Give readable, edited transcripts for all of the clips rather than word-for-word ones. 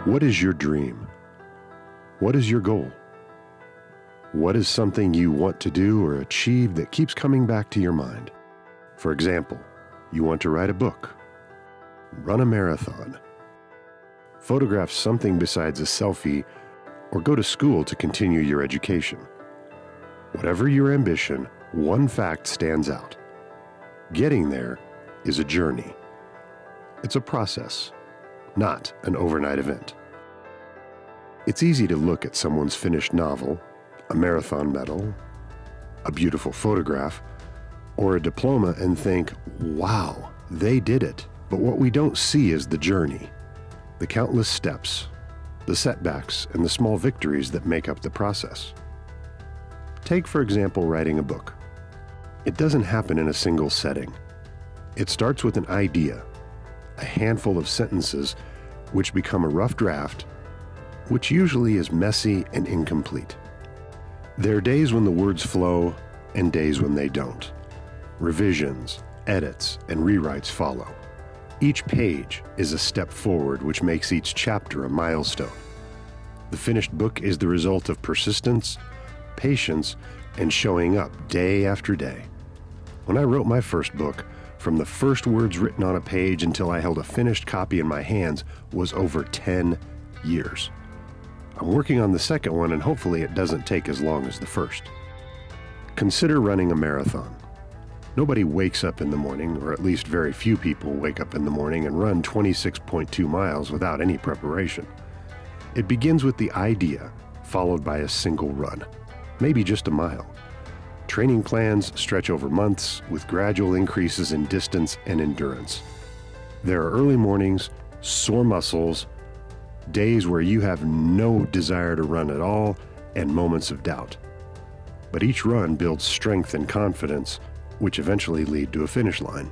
What is your dream? What is your goal? What is something you want to do or achieve that keeps coming back to your mind? For example, you want to write a book, run a marathon, photograph something besides a selfie, or go to school to continue your education. Whatever your ambition, one fact stands out. Getting there is a journey. It's a process, not an overnight event. It's easy to look at someone's finished novel, a marathon medal, a beautiful photograph, or a diploma and think, wow, they did it. But what we don't see is the journey, the countless steps, the setbacks, and the small victories that make up the process. Take, for example, writing a book. It doesn't happen in a single setting. It starts with an idea, a handful of sentences which become a rough draft, which usually is messy and incomplete. There are days when the words flow and days when they don't. Revisions, edits, and rewrites follow. Each page is a step forward, which makes each chapter a milestone. The finished book is the result of persistence, patience, and showing up day after day. When I wrote my first book, from the first words written on a page until I held a finished copy in my hands was over 10 years. I'm working on the second one, and hopefully it doesn't take as long as the first. Consider running a marathon. Nobody wakes up in the morning, or at least very few people wake up in the morning and run 26.2 miles without any preparation. It begins with the idea, followed by a single run, maybe just a mile. Training plans stretch over months with gradual increases in distance and endurance. There are early mornings, sore muscles, days where you have no desire to run at all, and moments of doubt. But each run builds strength and confidence, which eventually lead to a finish line.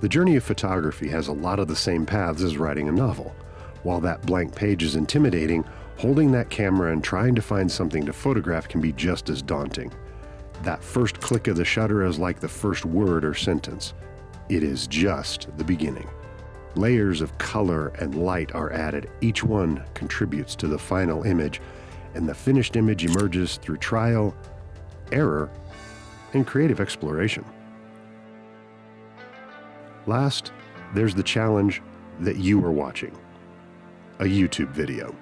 The journey of photography has a lot of the same paths as writing a novel. While that blank page is intimidating, holding that camera and trying to find something to photograph can be just as daunting. That first click of the shutter is like the first word or sentence. It is just the beginning. Layers of color and light are added. Each one contributes to the final image, and the finished image emerges through trial, error, and creative exploration. Last, there's the challenge that you are watching, a YouTube video.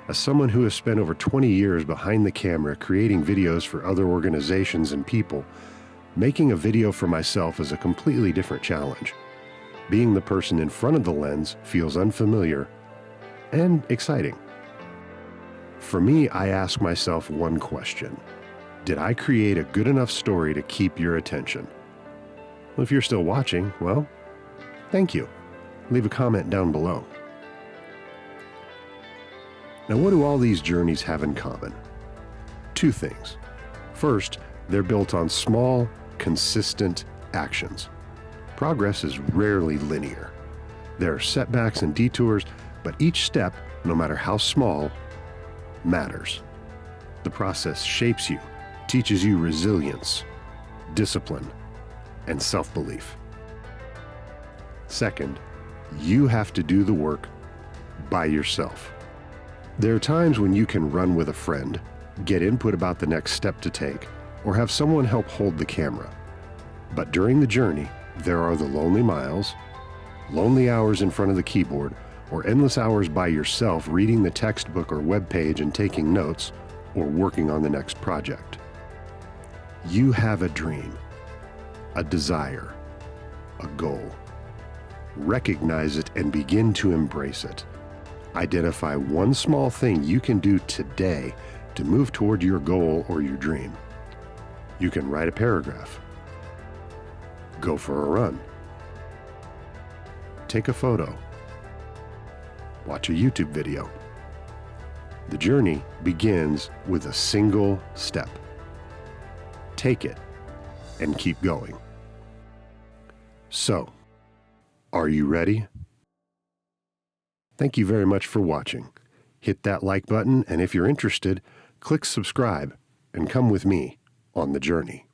As someone who has spent over 20 years behind the camera creating videos for other organizations and people, making a video for myself is a completely different challenge. Being the person in front of the lens feels unfamiliar and exciting. For me, I ask myself one question. Did I create a good enough story to keep your attention? Well, if you're still watching, well, thank you. Leave a comment down below. Now, what do all these journeys have in common? Two things. First, they're built on small, consistent actions. Progress is rarely linear. There are setbacks and detours, but each step, no matter how small, matters. The process shapes you, teaches you resilience, discipline, and self-belief. Second, you have to do the work by yourself. There are times when you can run with a friend, get input about the next step to take, or have someone help hold the camera. But during the journey, there are the lonely miles, lonely hours in front of the keyboard, or endless hours by yourself reading the textbook or web page and taking notes, or working on the next project. You have a dream, a desire, a goal. Recognize it and begin to embrace it. Identify one small thing you can do today to move toward your goal or your dream. You can write a paragraph, go for a run, take a photo, watch a YouTube video. The journey begins with a single step. Take it and keep going. So, are you ready? Thank you very much for watching. Hit that like button, and if you're interested, click subscribe and come with me on the journey.